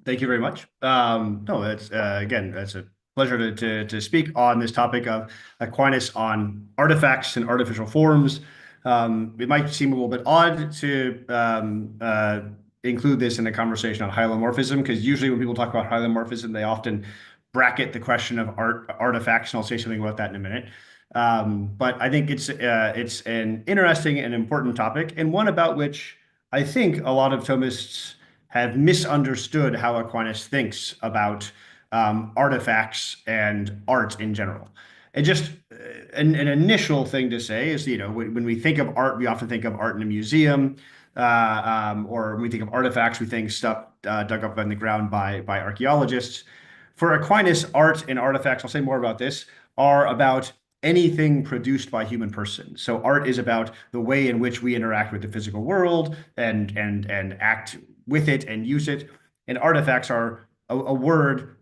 Thank you very much. No, it's again, it's a pleasure to speak on this topic of Aquinas on artifacts and artificial forms. It might seem a little bit odd to include this in a conversation on hylomorphism, because usually when people talk about hylomorphism, they often bracket the question of artifacts, and I'll say something about that in a minute. But I think it's an interesting and important topic, and one about which I think a lot of Thomists have misunderstood how Aquinas thinks about artifacts and art in general. And just an initial thing to say is, when we think of art, we often think of art in a museum, or when we think of artifacts, we think stuff dug up in the ground by archaeologists. For Aquinas, art and artifacts, I'll say more about this, are about anything produced by human person. So art is about the way in which we interact with the physical world and act with it and use it. And artifacts are a word.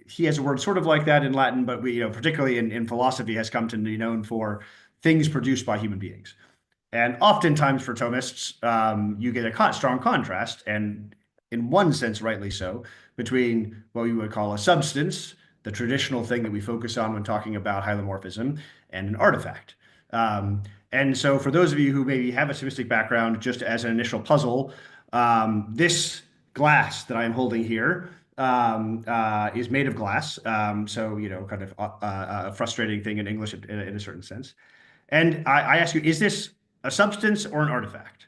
He has a word sort of like that in Latin, but particularly in philosophy, has come to be known for things produced by human beings. And oftentimes for Thomists, you get a strong contrast, and in one sense, rightly so, between what we would call a substance, the traditional thing that we focus on when talking about hylomorphism, and an artifact. And so for those of you who maybe have a Thomistic background, just as an initial puzzle, this glass that I'm holding here is made of glass. So, kind of a frustrating thing in English in a certain sense. And I ask you, is this a substance or an artifact?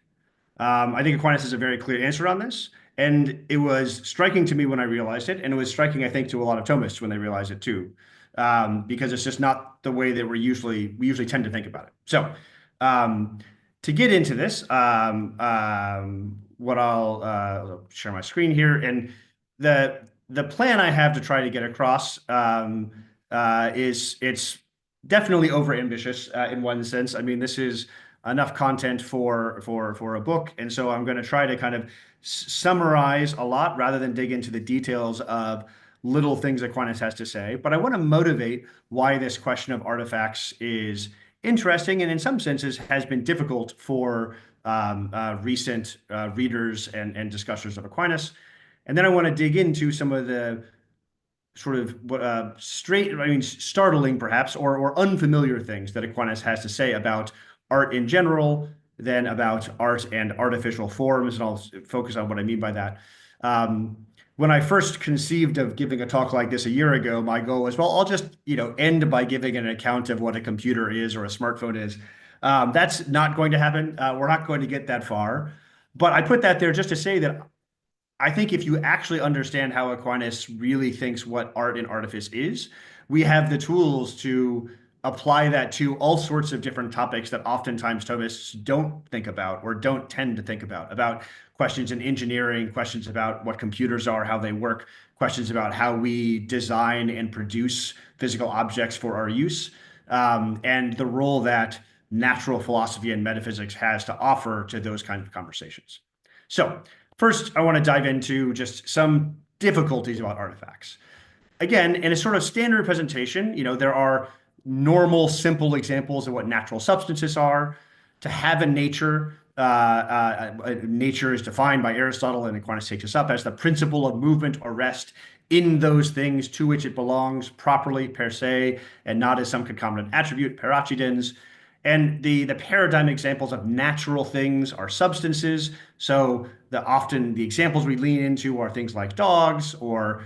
I think Aquinas has a very clear answer on this. And it was striking to me when I realized it. And it was striking, I think, to a lot of Thomists when they realized it too, because it's just not the way that we usually tend to think about it. So to get into this, what I'll share my screen here, and the plan I have to try to get across is it's definitely overambitious in one sense. I mean, this is enough content for a book, and so I'm going to try to kind of summarize a lot rather than dig into the details of little things Aquinas has to say. But I want to motivate why this question of artifacts is interesting, and in some senses has been difficult for recent readers and discussers of Aquinas. And then I want to dig into some of the sort of startling perhaps, or unfamiliar things that Aquinas has to say about art in general, then about art and artificial forms, and I'll focus on what I mean by that. When I first conceived of giving a talk like this a year ago, my goal was, well, I'll just end by giving an account of what a computer is or a smartphone is. That's not going to happen. We're not going to get that far. But I put that there just to say that I think if you actually understand how Aquinas really thinks what art and artifice is, we have the tools to apply that to all sorts of different topics that oftentimes Thomists don't think about or don't tend to think about questions in engineering, questions about what computers are, how they work, questions about how we design and produce physical objects for our use, and the role that natural philosophy and metaphysics has to offer to those kinds of conversations. So first, I want to dive into just some difficulties about artifacts. Again, in a sort of standard presentation, there are normal, simple examples of what natural substances are. To have a nature, nature is defined by Aristotle, and Aquinas takes this up as the principle of movement or rest in those things to which it belongs properly per se, and not as some concomitant attribute, per accidens. And the paradigm examples of natural things are substances. So often the examples we lean into are things like dogs or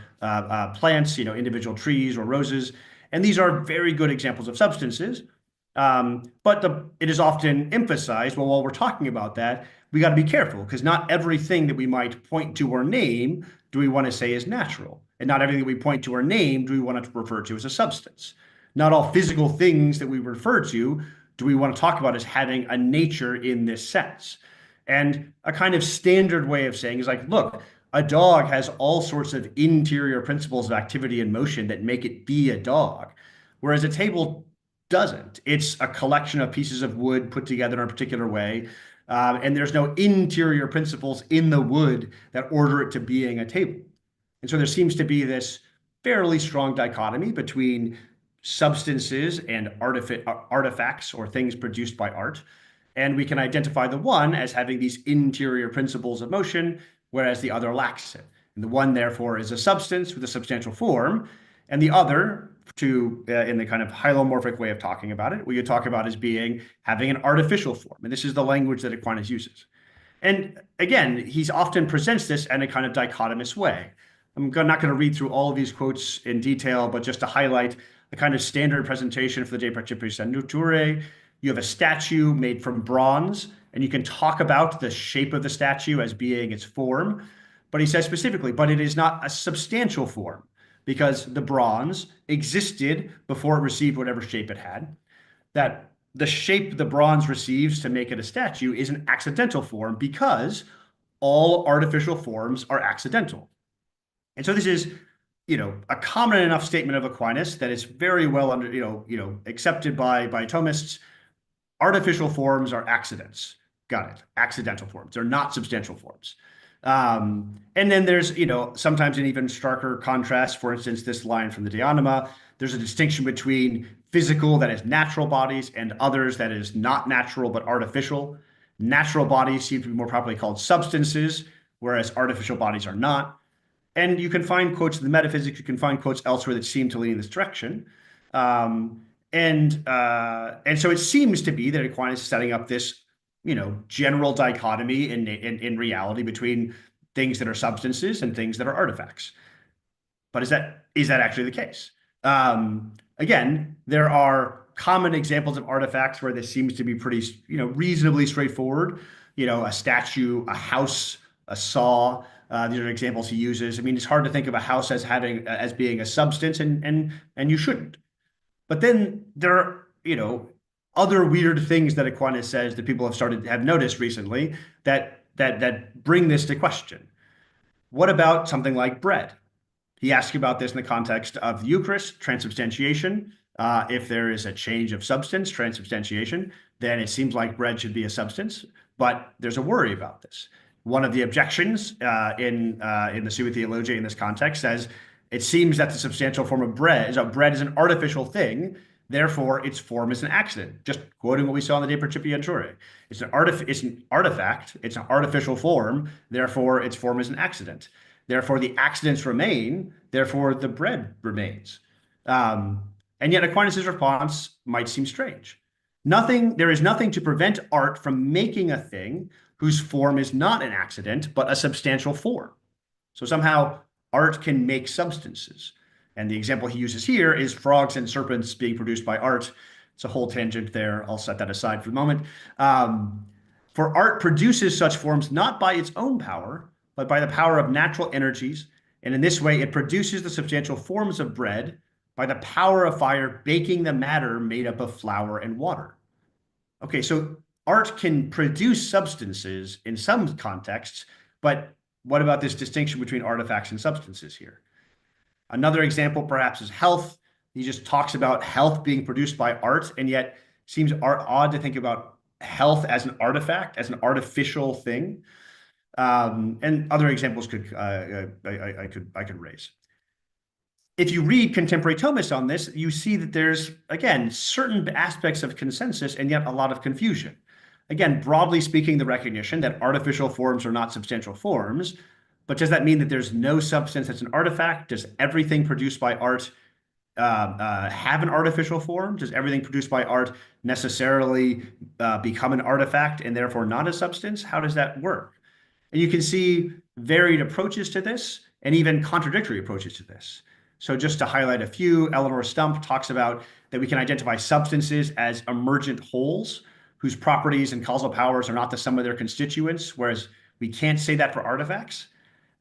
plants, individual trees or roses. And these are very good examples of substances. But it is often emphasized, well, while we're talking about that, we got to be careful, because not everything that we might point to or name do we want to say is natural. And not everything that we point to or name do we want to refer to as a substance. Not all physical things that we refer to do we want to talk about as having a nature in this sense. And a kind of standard way of saying is like, look, a dog has all sorts of interior principles of activity and motion that make it be a dog, whereas a table doesn't. It's a collection of pieces of wood put together in a particular way, and there's no interior principles in the wood that order it to being a table. And so there seems to be this fairly strong dichotomy between substances and artifacts or things produced by art. And we can identify the one as having these interior principles of motion, whereas the other lacks it. And the one, therefore, is a substance with a substantial form, and the other, in the kind of hylomorphic way of talking about it, we could talk about as being having an artificial form. And this is the language that Aquinas uses. And again, he often presents this in a kind of dichotomous way. I'm not going to read through all of these quotes in detail, but just to highlight the kind of standard presentation for the De Principiis Natura. You have a statue made from bronze, and you can talk about the shape of the statue as being its form. But he says specifically, but it is not a substantial form, because the bronze existed before it received whatever shape it had. That the shape the bronze receives to make it a statue is an accidental form, because all artificial forms are accidental. And so this is, a common enough statement of Aquinas that it's very well accepted by Thomists. Artificial forms are accidents. Got it. Accidental forms. They're not substantial forms. And then there's, sometimes an even starker contrast. For instance, this line from the De Anima, there's a distinction between physical, that is natural bodies, and others that is not natural but artificial. Natural bodies seem to be more properly called substances, whereas artificial bodies are not. And you can find quotes in the Metaphysics, you can find quotes elsewhere that seem to lean in this direction. And so it seems to be that Aquinas is setting up this, general dichotomy in reality between things that are substances and things that are artifacts. But is that actually the case? Again, there are common examples of artifacts where this seems to be pretty, reasonably straightforward. A statue, a house, a saw. These are examples he uses. I mean, it's hard to think of a house as being a substance, and you shouldn't. But then there are, other weird things that Aquinas says that people have noticed recently that bring this to question. What about something like bread? He asks about this in the context of the Eucharist, transubstantiation. If there is a change of substance, transubstantiation, then it seems like bread should be a substance. But there's a worry about this. One of the objections in the Summa Theologiae in this context says it seems that the substantial form of bread is an artificial thing, therefore its form is an accident. Just quoting what we saw in the De Principii Naturae. It's an artifact, it's an artificial form, therefore its form is an accident. Therefore the accidents remain, therefore the bread remains. And yet Aquinas' response might seem strange. There is nothing to prevent art from making a thing whose form is not an accident, but a substantial form. So somehow art can make substances. And the example he uses here is frogs and serpents being produced by art. It's a whole tangent there. I'll set that aside for the moment. For art produces such forms not by its own power, but by the power of natural energies. And in this way, it produces the substantial forms of bread by the power of fire baking the matter made up of flour and water. Okay, so art can produce substances in some contexts, but what about this distinction between artifacts and substances here? Another example perhaps is health. He just talks about health being produced by art, and yet seems odd to think about health as an artifact, as an artificial thing. And other examples I could raise. If you read contemporary Thomists on this, you see that there's, again, certain aspects of consensus and yet a lot of confusion. Again, broadly speaking, the recognition that artificial forms are not substantial forms, but does that mean that there's no substance that's an artifact? Does everything produced by art have an artificial form? Does everything produced by art necessarily become an artifact and therefore not a substance? How does that work? And you can see varied approaches to this and even contradictory approaches to this. So just to highlight a few, Eleanor Stump talks about that we can identify substances as emergent wholes whose properties and causal powers are not the sum of their constituents, whereas we can't say that for artifacts.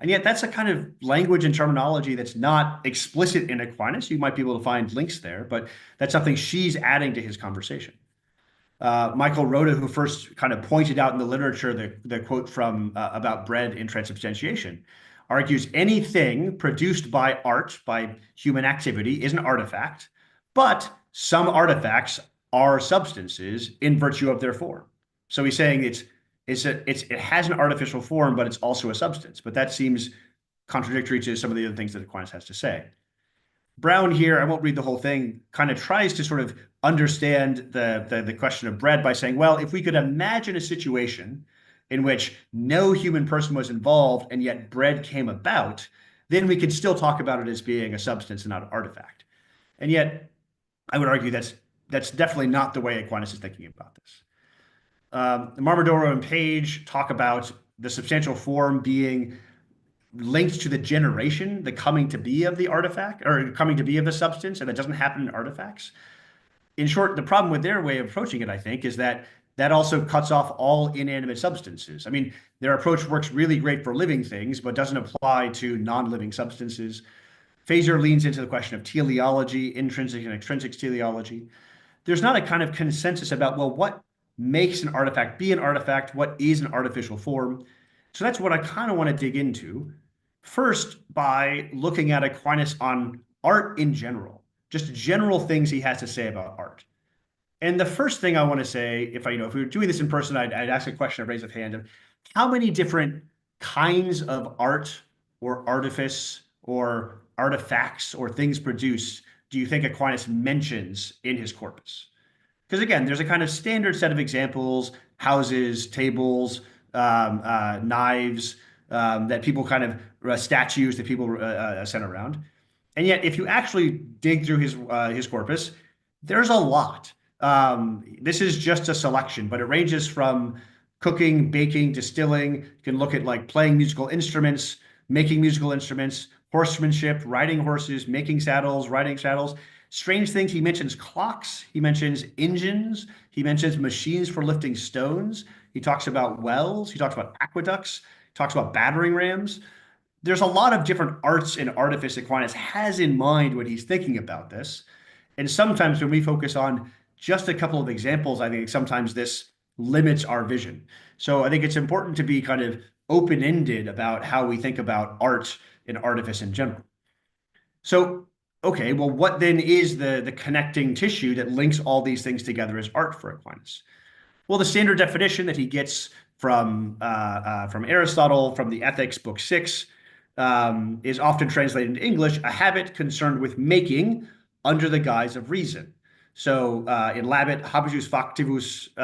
And yet that's a kind of language and terminology that's not explicit in Aquinas. You might be able to find links there, but that's something she's adding to his conversation. Michael Rhoda, who first kind of pointed out in the literature the quote from about bread in transubstantiation, argues anything produced by art, by human activity, is an artifact, but some artifacts are substances in virtue of their form. So he's saying it has an artificial form, but it's also a substance. But that seems contradictory to some of the other things that Aquinas has to say. Brown here, I won't read the whole thing, kind of tries to sort of understand the question of bread by saying, well, if we could imagine a situation in which no human person was involved and yet bread came about, then we could still talk about it as being a substance and not an artifact. And yet, I would argue that's definitely not the way Aquinas is thinking about this. Marmodoro and Page talk about the substantial form being linked to the generation, the coming to be of the artifact or coming to be of the substance, and that doesn't happen in artifacts. In short, the problem with their way of approaching it, I think, is that that also cuts off all inanimate substances. I mean, their approach works really great for living things, but doesn't apply to non-living substances. Fazer leans into the question of teleology, intrinsic and extrinsic teleology. There's not a kind of consensus about, well, what makes an artifact be an artifact? What is an artificial form? So that's what I kind of want to dig into. First, by looking at Aquinas on art in general, just general things he has to say about art. And the first thing I want to say, if we were doing this in person, I'd ask a question, I'd raise a hand of how many different kinds of art or artifice or artifacts or things produced do you think Aquinas mentions in his corpus? Because again, there's a kind of standard set of examples, houses, tables, knives, that people kind of statues that people sent around. And yet, if you actually dig through his corpus, there's a lot. This is just a selection, but it ranges from cooking, baking, distilling. You can look at like playing musical instruments, making musical instruments, horsemanship, riding horses, making saddles, riding saddles. Strange things. He mentions clocks. He mentions engines. He mentions machines for lifting stones. He talks about wells. He talks about aqueducts. He talks about battering rams. There's a lot of different arts and artifice Aquinas has in mind when he's thinking about this. And sometimes when we focus on just a couple of examples, I think sometimes this limits our vision. So I think it's important to be kind of open-ended about how we think about art and artifice in general. So, okay, well, what then is the connecting tissue that links all these things together as art for Aquinas? Well, the standard definition that he gets from Aristotle, from the Ethics, Book 6, is often translated into English, a habit concerned with making under the guise of reason. So in Latin, habitus factivus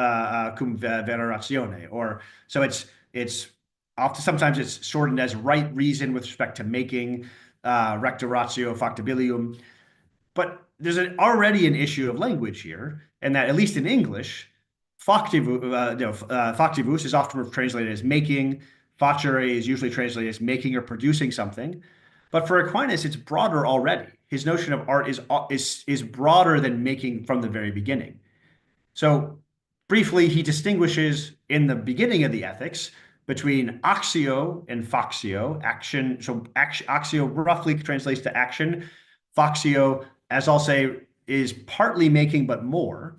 cum vera ratione, or so it's often sometimes it's shortened as right reason with respect to making, recta ratio factibilium. But there's already an issue of language here, and that at least in English, factivus is often translated as making. Facere is usually translated as making or producing something. But for Aquinas, it's broader already. His notion of art is broader than making from the very beginning. So briefly, he distinguishes in the beginning of the Ethics between axio and factio, action. So axio roughly translates to action. Factio, as I'll say, is partly making, but more.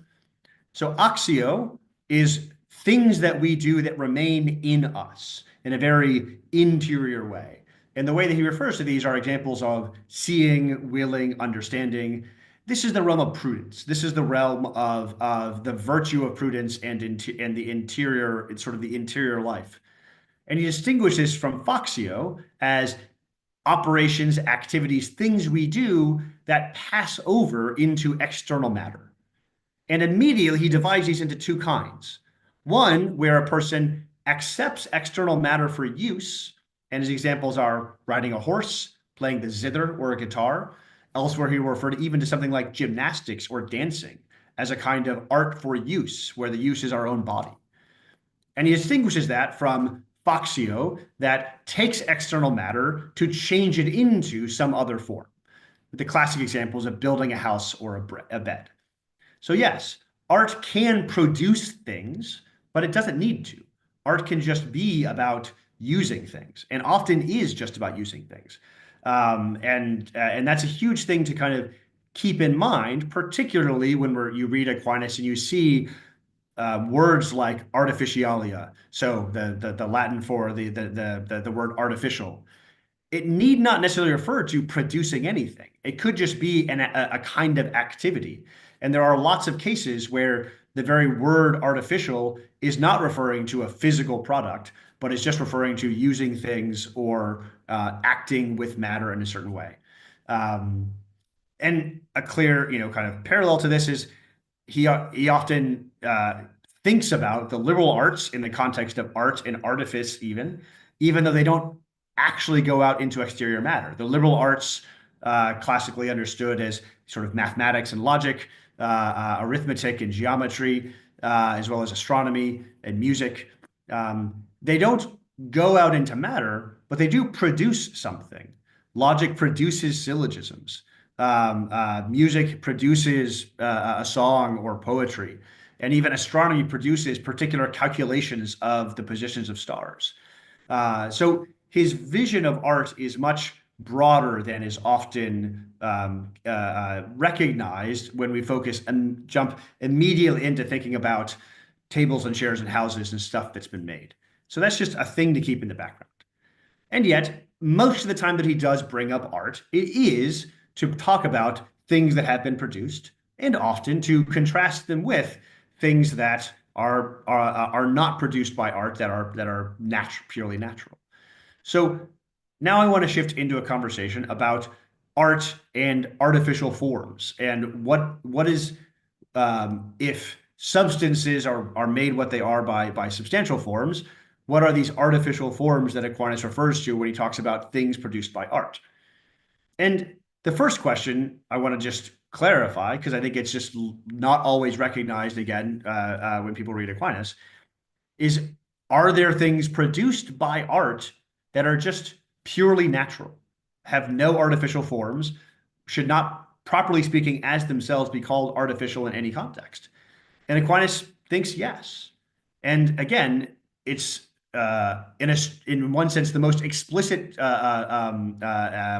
So axio is things that we do that remain in us in a very interior way. And the way that he refers to these are examples of seeing, willing, understanding. This is the realm of prudence. This is the realm of the virtue of prudence and the interior, it's sort of the interior life. And he distinguishes from factio as operations, activities, things we do that pass over into external matter. And immediately he divides these into two kinds. One, where a person accepts external matter for use, and his examples are riding a horse, playing the zither or a guitar. Elsewhere, he will refer to even to something like gymnastics or dancing as a kind of art for use, where the use is our own body. And he distinguishes that from factio, that takes external matter to change it into some other form. The classic examples of building a house or a bed. So yes, art can produce things, but it doesn't need to. Art can just be about using things, and often is just about using things. And that's a huge thing to kind of keep in mind, particularly when you read Aquinas and you see words like artificialia, so the Latin for the word artificial. It need not necessarily refer to producing anything. It could just be a kind of activity. And there are lots of cases where the very word artificial is not referring to a physical product, but it's just referring to using things or acting with matter in a certain way. And a clear, kind of parallel to this is he often thinks about the liberal arts in the context of art and artifice, even though they don't actually go out into exterior matter. The liberal arts, classically understood as sort of mathematics and logic, arithmetic and geometry, as well as astronomy and music, they don't go out into matter, but they do produce something. Logic produces syllogisms. Music produces a song or poetry. And even astronomy produces particular calculations of the positions of stars. So his vision of art is much broader than is often recognized when we focus and jump immediately into thinking about tables and chairs and houses and stuff that's been made. So that's just a thing to keep in the background. And yet, most of the time that he does bring up art, it is to talk about things that have been produced, and often to contrast them with things that are not produced by art, that are purely natural. So now I want to shift into a conversation about art and artificial forms, and what is if substances are made what they are by substantial forms, what are these artificial forms that Aquinas refers to when he talks about things produced by art? And the first question I want to just clarify, because I think it's just not always recognized again when people read Aquinas, is, are there things produced by art that are just purely natural, have no artificial forms, should not, properly speaking, as themselves be called artificial in any context? And Aquinas thinks yes. And again, it's in one sense the most explicit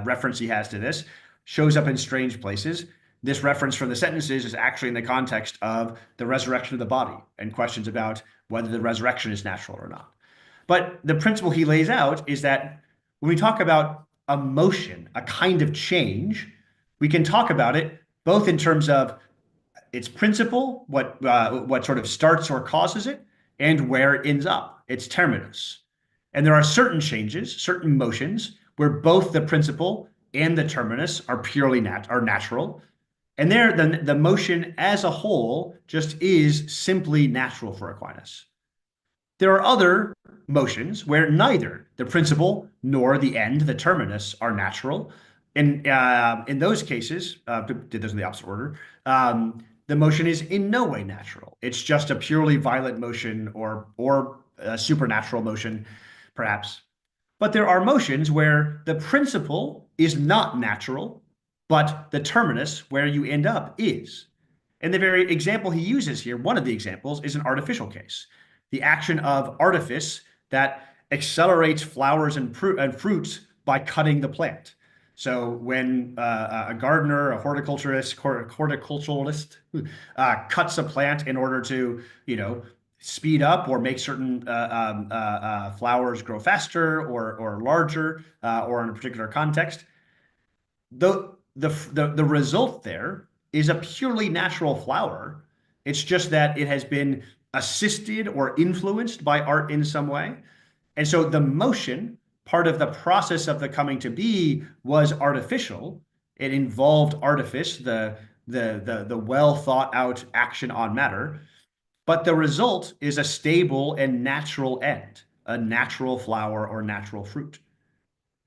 reference he has to this shows up in strange places. This reference from the sentences is actually in the context of the resurrection of the body and questions about whether the resurrection is natural or not. But the principle he lays out is that when we talk about a motion, a kind of change, we can talk about it both in terms of its principle, what sort of starts or causes it, and where it ends up, its terminus. And there are certain changes, certain motions, where both the principle and the terminus are purely natural. And there, the motion as a whole just is simply natural for Aquinas. There are other motions where neither the principle nor the end, the terminus, are natural. And in those cases, did those in the opposite order, the motion is in no way natural. It's just a purely violent motion or a supernatural motion, perhaps. But there are motions where the principle is not natural, but the terminus, where you end up, is. And the very example he uses here, one of the examples, is an artificial case. The action of artifice that accelerates flowers and fruits by cutting the plant. So when a gardener, a horticulturalist cuts a plant in order to, speed up or make certain flowers grow faster or larger, or in a particular context, the result there is a purely natural flower. It's just that it has been assisted or influenced by art in some way. And so the motion, part of the process of the coming to be, was artificial. It involved artifice, the well thought out action on matter. But the result is a stable and natural end, a natural flower or natural fruit.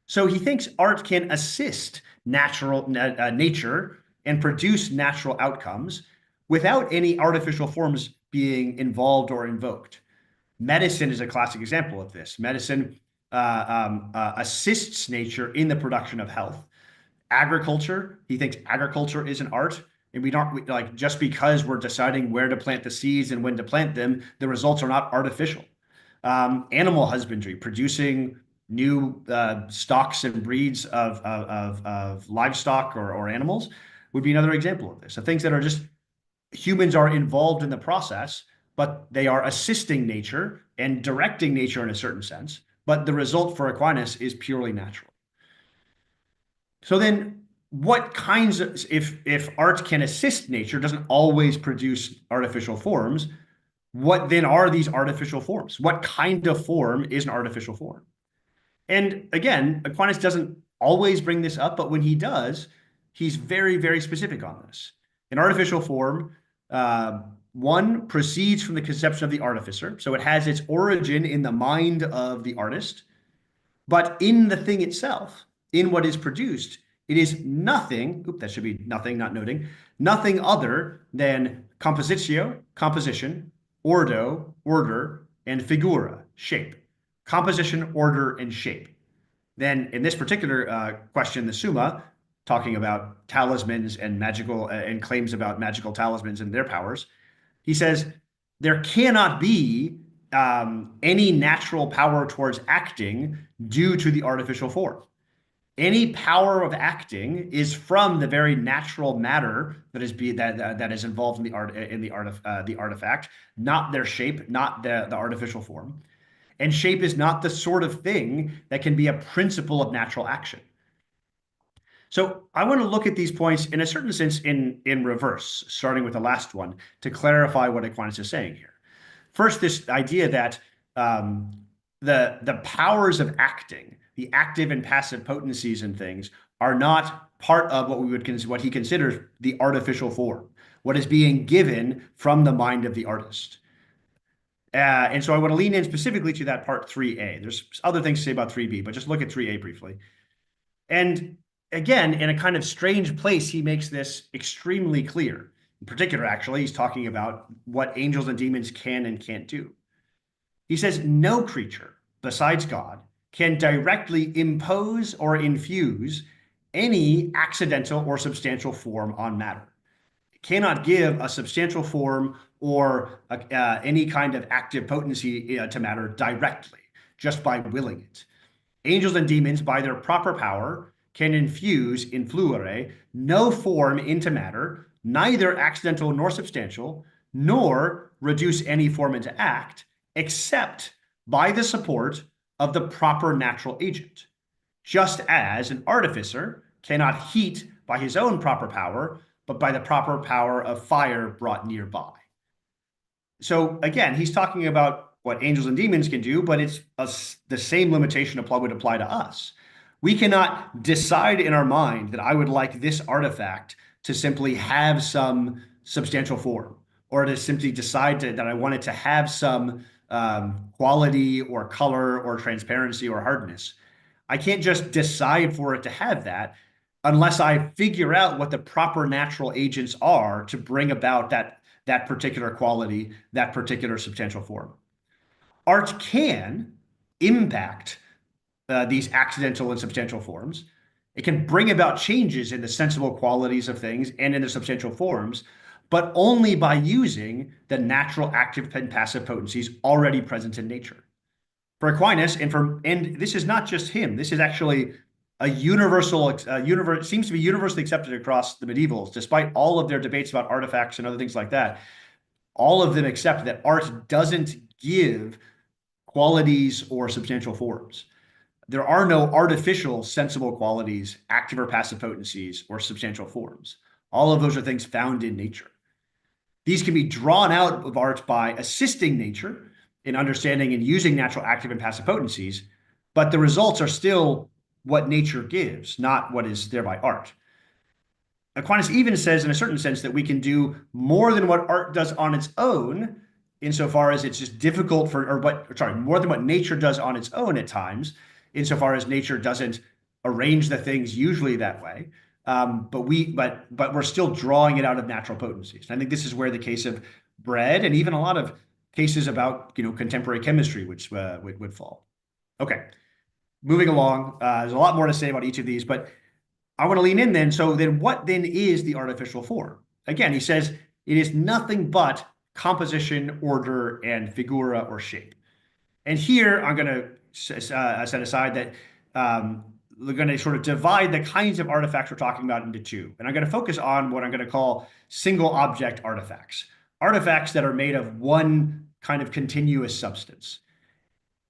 So he thinks art can assist nature and produce natural outcomes without any artificial forms being involved or invoked. Medicine is a classic example of this. Medicine assists nature in the production of health. Agriculture, he thinks agriculture is an art. And we don't, like, just because we're deciding where to plant the seeds and when to plant them, the results are not artificial. Animal husbandry, producing new stocks and breeds of livestock or animals, would be another example of this. So things that are just, humans are involved in the process, but they are assisting nature and directing nature in a certain sense. But the result for Aquinas is purely natural. So then, what kinds of, if art can assist nature, doesn't always produce artificial forms, what then are these artificial forms? What kind of form is an artificial form? And again, Aquinas doesn't always bring this up, but when he does, he's very, very specific on this. An artificial form one proceeds from the conception of the artificer, so it has its origin in the mind of the artist, but in the thing itself, in what is produced, it is nothing, that should be nothing, not noting, nothing other than compositio, composition, ordo, order, and figura, shape. Composition, order, and shape. Then in this particular question, the Summa, talking about talismans and magical and claims about magical talismans and their powers, he says there cannot be any natural power towards acting due to the artificial form. Any power of acting is from the very natural matter that is involved in the artifact, not their shape, not the artificial form. And shape is not the sort of thing that can be a principle of natural action. So I want to look at these points in a certain sense in reverse, starting with the last one, to clarify what Aquinas is saying here. First, this idea that the powers of acting, the active and passive potencies and things, are not part of what he considers the artificial form, what is being given from the mind of the artist. And so I want to lean in specifically to that part 3a. There's other things to say about 3b, but just look at 3a briefly. And again, in a kind of strange place, he makes this extremely clear. In particular, actually, he's talking about what angels and demons can and can't do. He says no creature besides God can directly impose or infuse any accidental or substantial form on matter. It cannot give a substantial form or any kind of active potency to matter directly, just by willing it. Angels and demons, by their proper power, can infuse, influere, no form into matter, neither accidental nor substantial, nor reduce any form into act, except by the support of the proper natural agent, just as an artificer cannot heat by his own proper power, but by the proper power of fire brought nearby. So again, he's talking about what angels and demons can do, but it's the same limitation would apply to us. We cannot decide in our mind that I would like this artifact to simply have some substantial form, or to simply decide that I want it to have some quality or color or transparency or hardness. I can't just decide for it to have that unless I figure out what the proper natural agents are to bring about that particular quality, that particular substantial form. Art can impact these accidental and substantial forms. It can bring about changes in the sensible qualities of things and in the substantial forms, but only by using the natural active and passive potencies already present in nature. For Aquinas, and this is not just him, this is actually a seems to be universally accepted across the medievals, despite all of their debates about artifacts and other things like that. All of them accept that art doesn't give qualities or substantial forms. There are no artificial sensible qualities, active or passive potencies, or substantial forms. All of those are things found in nature. These can be drawn out of art by assisting nature in understanding and using natural active and passive potencies, but the results are still what nature gives, not what is thereby art. Aquinas even says, in a certain sense, that we can do more than what art does on its own, insofar as it's just difficult more than what nature does on its own at times, insofar as nature doesn't arrange the things usually that way. But we're still drawing it out of natural potencies. And I think this is where the case of bread and even a lot of cases about contemporary chemistry would fall. Okay, moving along. There's a lot more to say about each of these, but I want to lean in then. So then what then is the artificial form? Again, he says it is nothing but composition, order, and figura or shape. And here I'm going to set aside that we're going to sort of divide the kinds of artifacts we're talking about into two. And I'm going to focus on what I'm going to call single object artifacts. Artifacts that are made of one kind of continuous substance.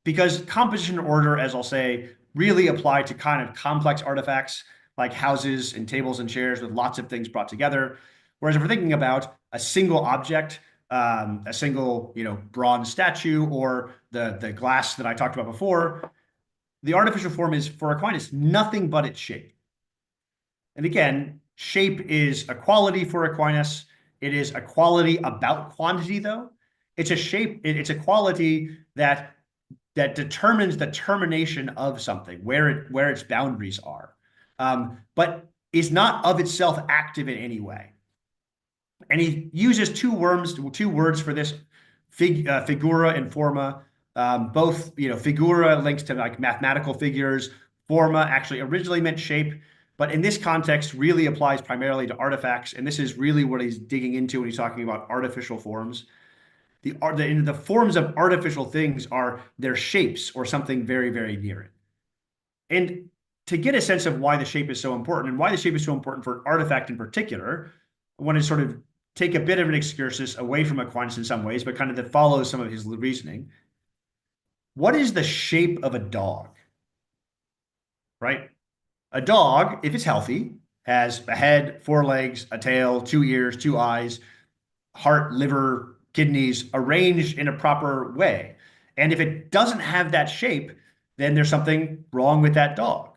Because composition and order, as I'll say, really apply to kind of complex artifacts like houses and tables and chairs with lots of things brought together. Whereas if we're thinking about a single object, a single bronze statue, or the glass that I talked about before, the artificial form is, for Aquinas, nothing but its shape. And again, shape is a quality for Aquinas. It is a quality about quantity, though. It's a shape, it's a quality that determines the termination of something, where its boundaries are, but is not of itself active in any way. And he uses two words for this, figura and forma. Both, figura links to like mathematical figures. Forma actually originally meant shape, but in this context really applies primarily to artifacts. And this is really what he's digging into when he's talking about artificial forms. The forms of artificial things are their shapes or something very, very near it. And to get a sense of why the shape is so important and why the shape is so important for an artifact in particular, I want to sort of take a bit of an excursus away from Aquinas in some ways, but kind of that follows some of his reasoning. What is the shape of a dog? Right? A dog, if it's healthy, has a head, 4 legs, a tail, 2 ears, 2 eyes, heart, liver, kidneys arranged in a proper way. And if it doesn't have that shape, then there's something wrong with that dog.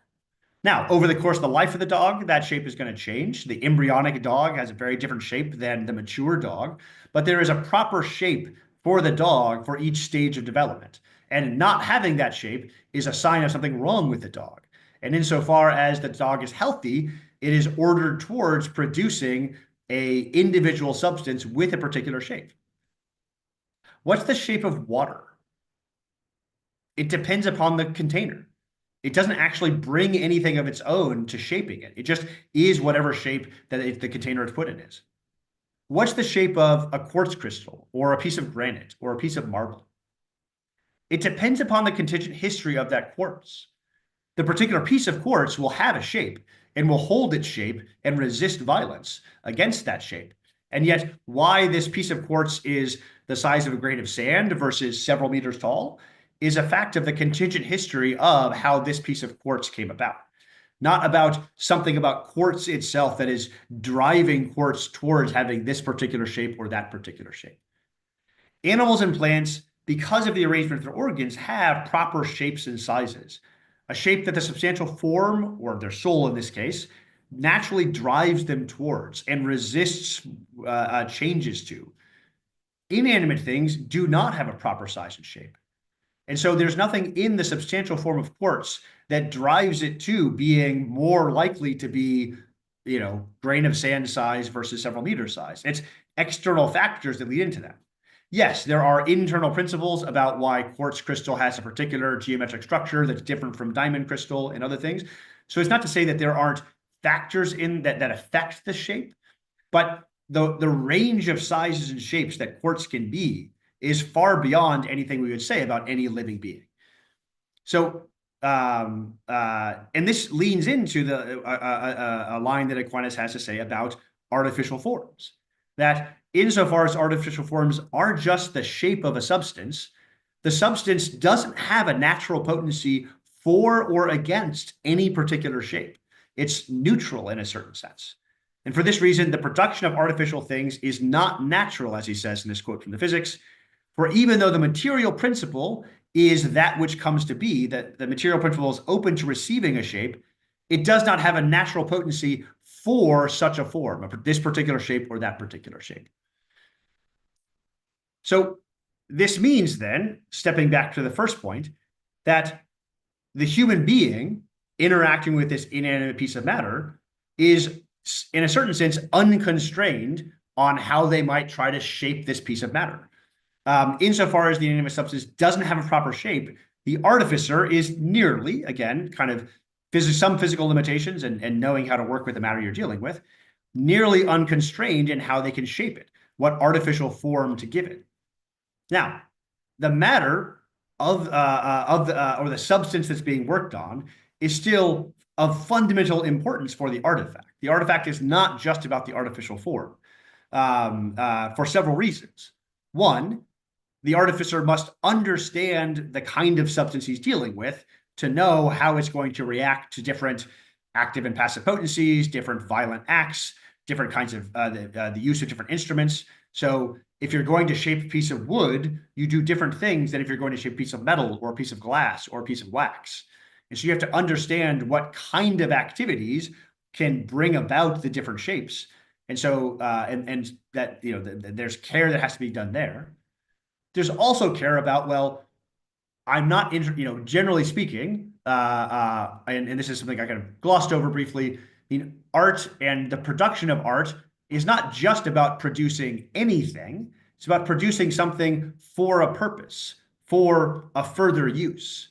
Now, over the course of the life of the dog, that shape is going to change. The embryonic dog has a very different shape than the mature dog, but there is a proper shape for the dog for each stage of development. And not having that shape is a sign of something wrong with the dog. And insofar as the dog is healthy, it is ordered towards producing a individual substance with a particular shape. What's the shape of water? It depends upon the container. It doesn't actually bring anything of its own to shaping it. It just is whatever shape that the container it's put in is. What's the shape of a quartz crystal or a piece of granite or a piece of marble? It depends upon the contingent history of that quartz. The particular piece of quartz will have a shape and will hold its shape and resist violence against that shape. And yet, why this piece of quartz is the size of a grain of sand versus several meters tall is a fact of the contingent history of how this piece of quartz came about. Not about something about quartz itself that is driving quartz towards having this particular shape or that particular shape. Animals and plants, because of the arrangement of their organs, have proper shapes and sizes. A shape that the substantial form, or their soul in this case, naturally drives them towards and resists changes to. Inanimate things do not have a proper size and shape. And so there's nothing in the substantial form of quartz that drives it to being more likely to be, grain of sand size versus several meter size. It's external factors that lead into that. Yes, there are internal principles about why quartz crystal has a particular geometric structure that's different from diamond crystal and other things. So it's not to say that there aren't factors in that affect the shape, but the range of sizes and shapes that quartz can be is far beyond anything we would say about any living being. So, and this leans into a line that Aquinas has to say about artificial forms, that insofar as artificial forms are just the shape of a substance, the substance doesn't have a natural potency for or against any particular shape. It's neutral in a certain sense. And for this reason, the production of artificial things is not natural, as he says in this quote from the Physics. For even though the material principle is that which comes to be, that the material principle is open to receiving a shape, it does not have a natural potency for such a form, this particular shape or that particular shape. So this means then, stepping back to the first point, that the human being interacting with this inanimate piece of matter is, in a certain sense, unconstrained on how they might try to shape this piece of matter. Insofar as the inanimate substance doesn't have a proper shape, the artificer is nearly, again, kind of some physical limitations and knowing how to work with the matter you're dealing with, nearly unconstrained in how they can shape it, what artificial form to give it. Now, the matter or the substance that's being worked on is still of fundamental importance for the artifact. The artifact is not just about the artificial form for several reasons. One, the artificer must understand the kind of substance he's dealing with to know how it's going to react to different active and passive potencies, different violent acts, different kinds of the use of different instruments. So if you're going to shape a piece of wood, you do different things than if you're going to shape a piece of metal or a piece of glass or a piece of wax. And so you have to understand what kind of activities can bring about the different shapes. And so, and that, there's care that has to be done there. There's also care about, well, I'm not, generally speaking, and this is something I kind of glossed over briefly. Art and the production of art is not just about producing anything. It's about producing something for a purpose, for a further use.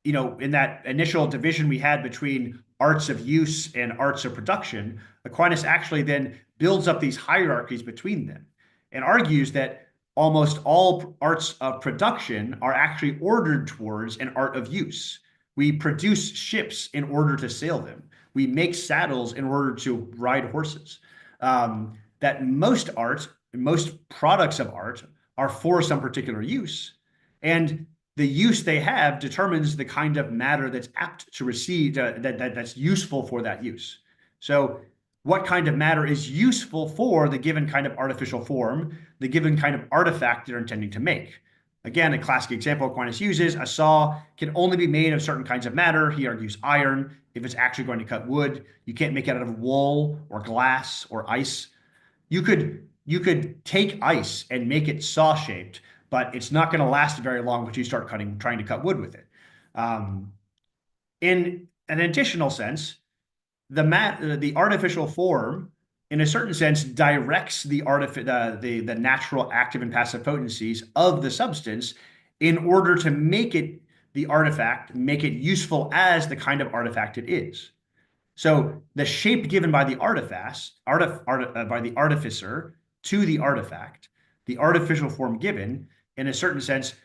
In that initial division we had between arts of use and arts of production, Aquinas actually then builds up these hierarchies between them and argues that almost all arts of production are actually ordered towards an art of use. We produce ships in order to sail them. We make saddles in order to ride horses. That most art, most products of art are for some particular use. And the use they have determines the kind of matter that's apt to receive, that's useful for that use. So what kind of matter is useful for the given kind of artificial form, the given kind of artifact they're intending to make? Again, a classic example Aquinas uses, a saw can only be made of certain kinds of matter. He argues iron, if it's actually going to cut wood. You can't make it out of wool or glass or ice. You could take ice and make it saw-shaped, but it's not going to last very long once you start trying to cut wood with it. In an additional sense, the artificial form, in a certain sense, directs the natural active and passive potencies of the substance in order to make it the artifact, make it useful as the kind of artifact it is. So the shape given by the by the artificer to the artifact, the artificial form given, in a certain sense,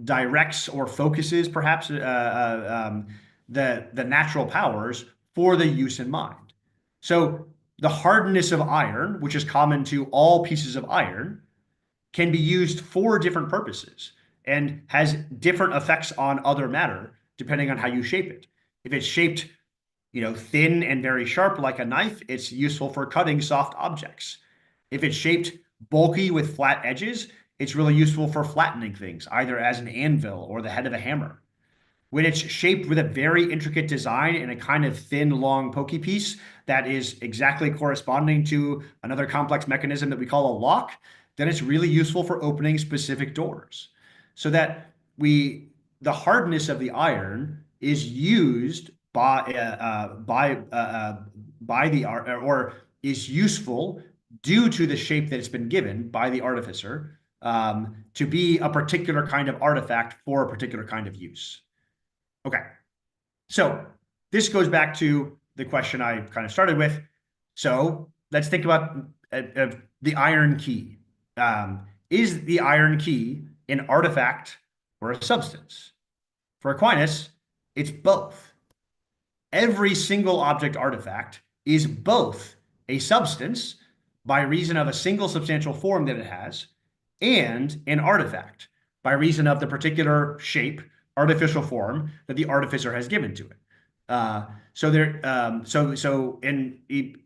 directs or focuses perhaps the natural powers for the use in mind. So the hardness of iron, which is common to all pieces of iron, can be used for different purposes and has different effects on other matter depending on how you shape it. If it's shaped, thin and very sharp like a knife, it's useful for cutting soft objects. If it's shaped bulky with flat edges, it's really useful for flattening things, either as an anvil or the head of a hammer. When it's shaped with a very intricate design and a kind of thin, long, pokey piece that is exactly corresponding to another complex mechanism that we call a lock, then it's really useful for opening specific doors. So that the hardness of the iron is used by the art, or is useful due to the shape that it's been given by the artificer, to be a particular kind of artifact for a particular kind of use. Okay, so this goes back to the question I kind of started with. So let's think about the iron key. Is the iron key an artifact or a substance? For Aquinas, it's both. Every single object artifact is both a substance by reason of a single substantial form that it has, and an artifact by reason of the particular shape, artificial form that the artificer has given to it.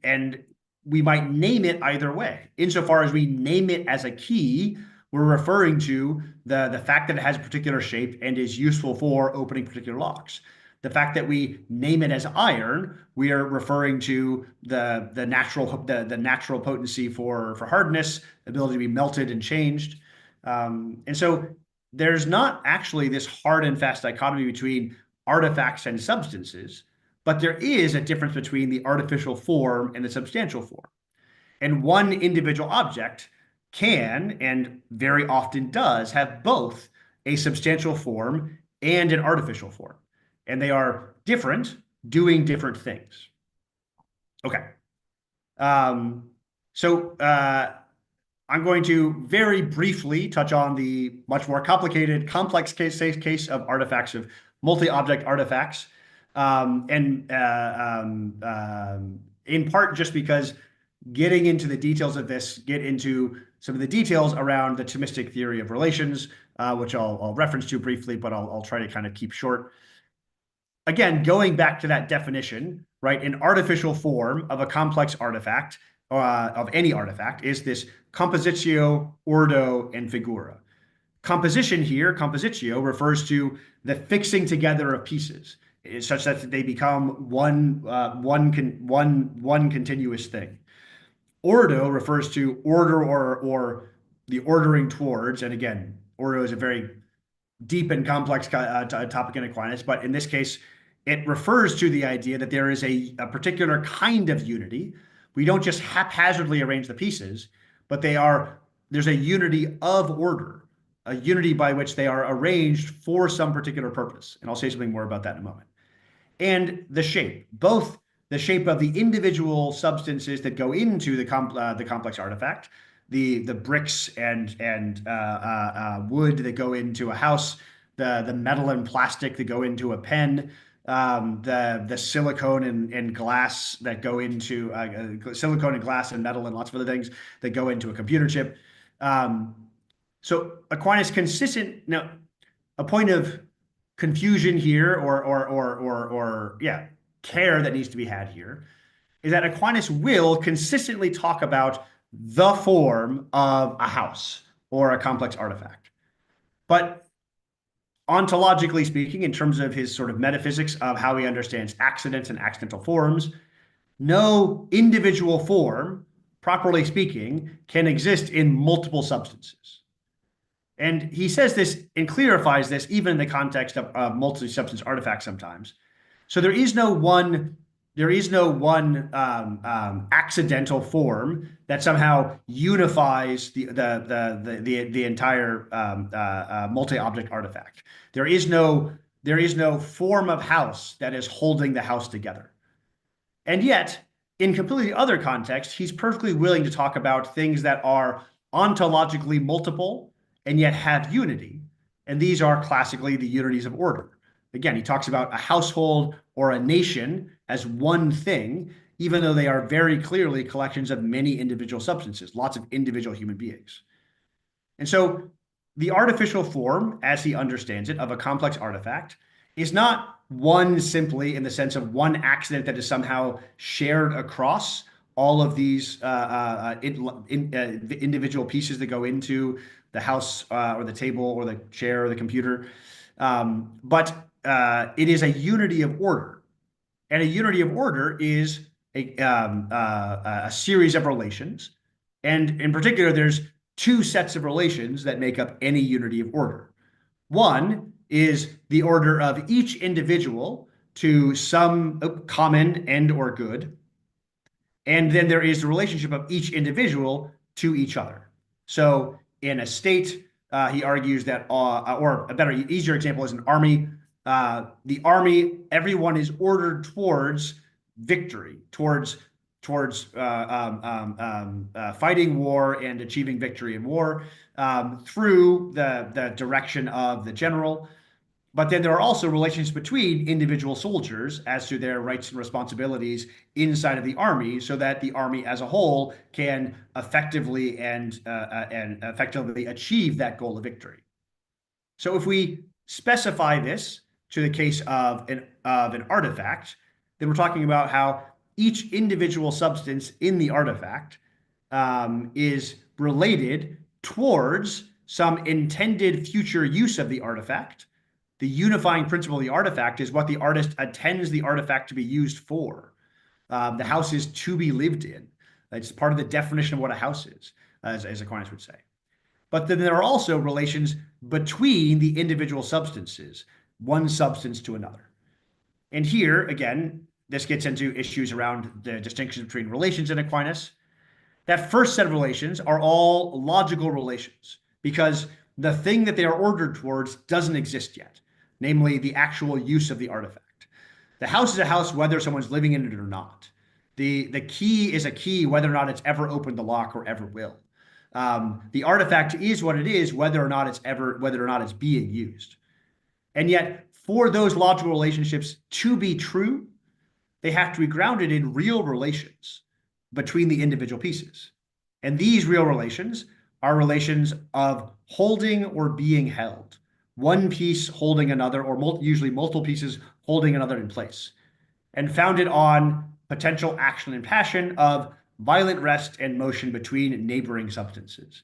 And we might name it either way. Insofar as we name it as a key, we're referring to the fact that it has a particular shape and is useful for opening particular locks. The fact that we name it as iron, we are referring to the natural potency for hardness, ability to be melted and changed. And so there's not actually this hard and fast dichotomy between artifacts and substances, but there is a difference between the artificial form and the substantial form. And one individual object can, and very often does, have both a substantial form and an artificial form. And they are different, doing different things. Okay. So I'm going to very briefly touch on the much more complicated, complex case of artifacts, of multi-object artifacts. In part just because getting into the details of this, get into some of the details around the Thomistic theory of relations, which I'll reference to briefly, but I'll try to kind of keep short. Again, going back to that definition, right? An artificial form of a complex artifact, of any artifact, is this compositio, ordo, and figura. Composition here, compositio, refers to the fixing together of pieces, such that they become one continuous thing. Ordo refers to order or the ordering towards, and again, ordo is a very deep and complex topic in Aquinas, but in this case, it refers to the idea that there is a particular kind of unity. We don't just haphazardly arrange the pieces, but there's a unity of order, a unity by which they are arranged for some particular purpose. And I'll say something more about that in a moment. And the shape, both the shape of the individual substances that go into the complex artifact, the bricks and wood that go into a house, the metal and plastic that go into a pen, the silicone and glass that go into silicone and glass and metal and lots of other things that go into a computer chip. So Aquinas consistent now, a point of confusion here or yeah, care that needs to be had here is that Aquinas will consistently talk about the form of a house or a complex artifact. But ontologically speaking, in terms of his sort of metaphysics of how he understands accidents and accidental forms, no individual form, properly speaking, can exist in multiple substances. And he says this and clarifies this even in the context of multi-substance artifacts sometimes. So there is no one accidental form that somehow unifies the entire multi-object artifact. There is no form of house that is holding the house together. And yet, in completely other contexts, he's perfectly willing to talk about things that are ontologically multiple and yet have unity. And these are classically the unities of order. Again, he talks about a household or a nation as one thing, even though they are very clearly collections of many individual substances, lots of individual human beings. And so the artificial form, as he understands it, of a complex artifact is not one simply in the sense of one accident that is somehow shared across all of these individual pieces that go into the house or the table or the chair or the computer. But it is a unity of order. And a unity of order is a series of relations. And in particular, there's two sets of relations that make up any unity of order. One is the order of each individual to some common end or good. And then there is the relationship of each individual to each other. So in a state, he argues that, or a better, easier example is an army. The army, everyone is ordered towards victory, towards fighting war and achieving victory in war through the direction of the general. But then there are also relations between individual soldiers as to their rights and responsibilities inside of the army, so that the army as a whole can effectively and effectively achieve that goal of victory. So if we specify this to the case of an artifact, then we're talking about how each individual substance in the artifact is related towards some intended future use of the artifact. The unifying principle of the artifact is what the artist intends the artifact to be used for. The house is to be lived in. It's part of the definition of what a house is, as Aquinas would say. But then there are also relations between the individual substances, one substance to another. And here, again, this gets into issues around the distinction between relations in Aquinas. That first set of relations are all logical relations because the thing that they are ordered towards doesn't exist yet, namely the actual use of the artifact. The house is a house whether someone's living in it or not. The key is a key whether or not it's ever opened the lock or ever will. The artifact is what it is whether or not it's being used. And yet, for those logical relationships to be true, they have to be grounded in real relations between the individual pieces. And these real relations are relations of holding or being held. One piece holding another, or usually multiple pieces holding another in place, and founded on potential action and passion of violent rest and motion between neighboring substances.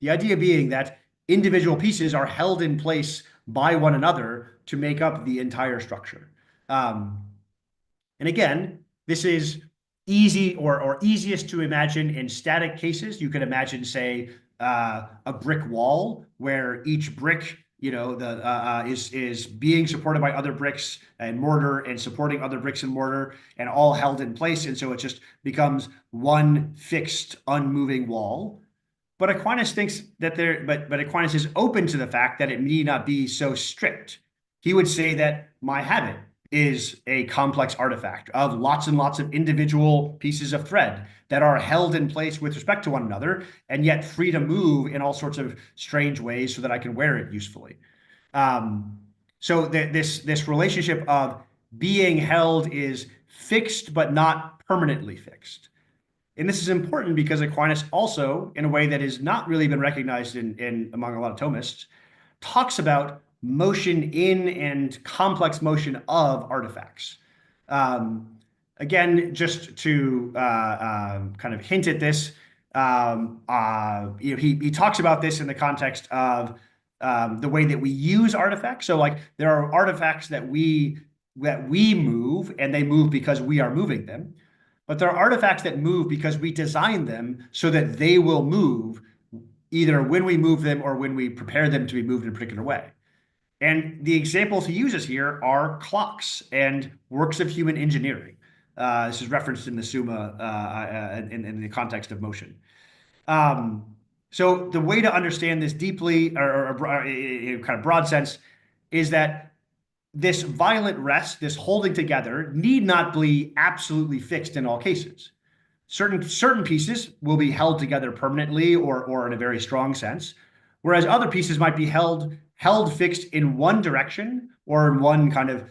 The idea being that individual pieces are held in place by one another to make up the entire structure. And again, this is easy or easiest to imagine in static cases. You could imagine, say, a brick wall where each brick, is being supported by other bricks and mortar and supporting other bricks and mortar and all held in place, and so it just becomes one fixed, unmoving wall. But Aquinas thinks that but Aquinas is open to the fact that it need not be so strict. He would say that my habit is a complex artifact of lots and lots of individual pieces of thread that are held in place with respect to one another and yet free to move in all sorts of strange ways so that I can wear it usefully. Um, so this relationship of being held is fixed but not permanently fixed. And this is important because Aquinas also, in a way that has not really been recognized in among a lot of Thomists, talks about motion in and complex motion of artifacts. Um, Again, just to kind of hint at this, he talks about this in the context of the way that we use artifacts. So, like, there are artifacts that we move, and they move because we are moving them. But there are artifacts that move because we design them so that they will move either when we move them or when we prepare them to be moved in a particular way. And the examples he uses here are clocks and works of human engineering. This is referenced in the Summa in the context of motion. So the way to understand this deeply, or in kind of broad sense, is that this violent rest, this holding together, need not be absolutely fixed in all cases. Certain pieces will be held together permanently or in a very strong sense, whereas other pieces might be held fixed in one direction or in one kind of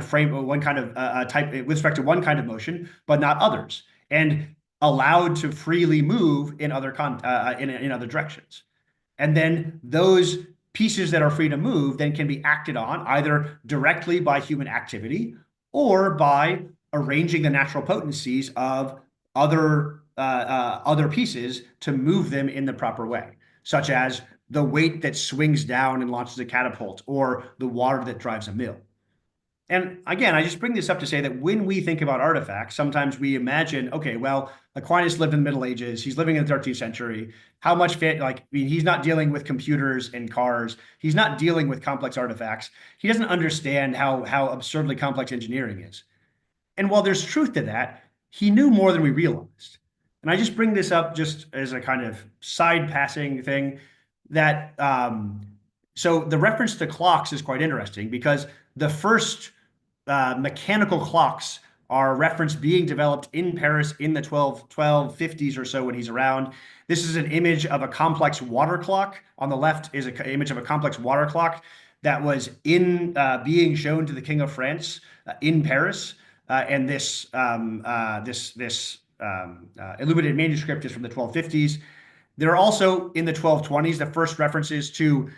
frame or one kind of type with respect to one kind of motion, but not others, and allowed to freely move in in other directions. And then those pieces that are free to move then can be acted on either directly by human activity or by arranging the natural potencies of other pieces to move them in the proper way, such as the weight that swings down and launches a catapult or the water that drives a mill. And again, I just bring this up to say that when we think about artifacts, sometimes we imagine, okay, well, Aquinas lived in the Middle Ages. He's living in the 13th century. How much he's not dealing with computers and cars. He's not dealing with complex artifacts. He doesn't understand how absurdly complex engineering is. And while there's truth to that, he knew more than we realized. And I just bring this up just as a kind of side passing thing that so the reference to clocks is quite interesting because the first mechanical clocks are referenced being developed in Paris in the 1250s or so when he's around. This is an image of a complex water clock. On the left is an image of a complex water clock that was being shown to the King of France in Paris. And this illuminated manuscript is from the 1250s. There are also in the 1220s the first references to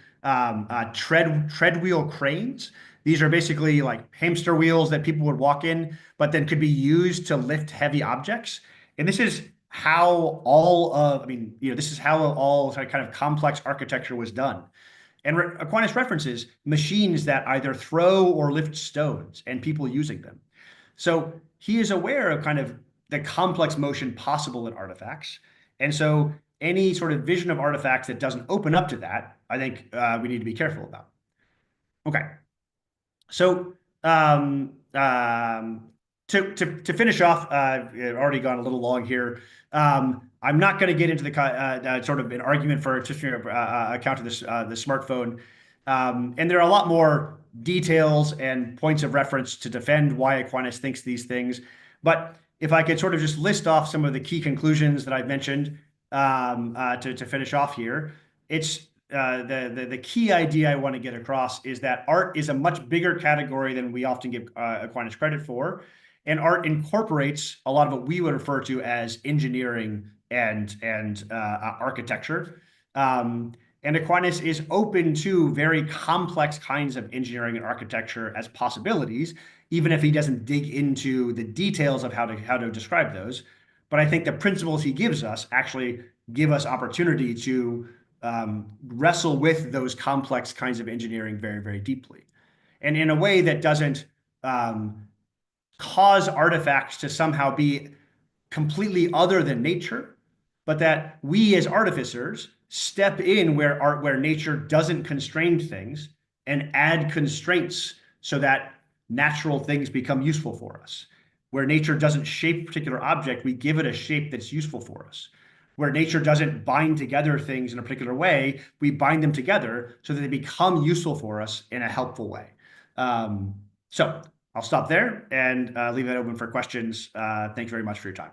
tread wheel cranes. These are basically like hamster wheels that people would walk in, but then could be used to lift heavy objects. And this is how this is how all kind of complex architecture was done. And Aquinas references machines that either throw or lift stones and people using them. So he is aware of kind of the complex motion possible in artifacts. And so any sort of vision of artifacts that doesn't open up to that, I think we need to be careful about. Okay. So to finish off, I've already gone a little long here. I'm not going to get into the sort of an argument for just account of this the smartphone, and there are a lot more details and points of reference to defend why Aquinas thinks these things. But if I could sort of just list off some of the key conclusions that I've mentioned to finish off here, it's the key idea I want to get across is that art is a much bigger category than we often give Aquinas credit for, and art incorporates a lot of what we would refer to as engineering and architecture. And Aquinas is open to very complex kinds of engineering and architecture as possibilities, even if he doesn't dig into the details of how to describe those. But I think the principles he gives us actually give us opportunity to wrestle with those complex kinds of engineering very, very deeply. And in a way that doesn't cause artifacts to somehow be completely other than nature, but that we as artificers step in where nature doesn't constrain things and add constraints so that natural things become useful for us. Where nature doesn't shape a particular object, we give it a shape that's useful for us. Where nature doesn't bind together things in a particular way, we bind them together so that they become useful for us in a helpful way. So I'll stop there and leave it open for questions. Thank you very much for your time.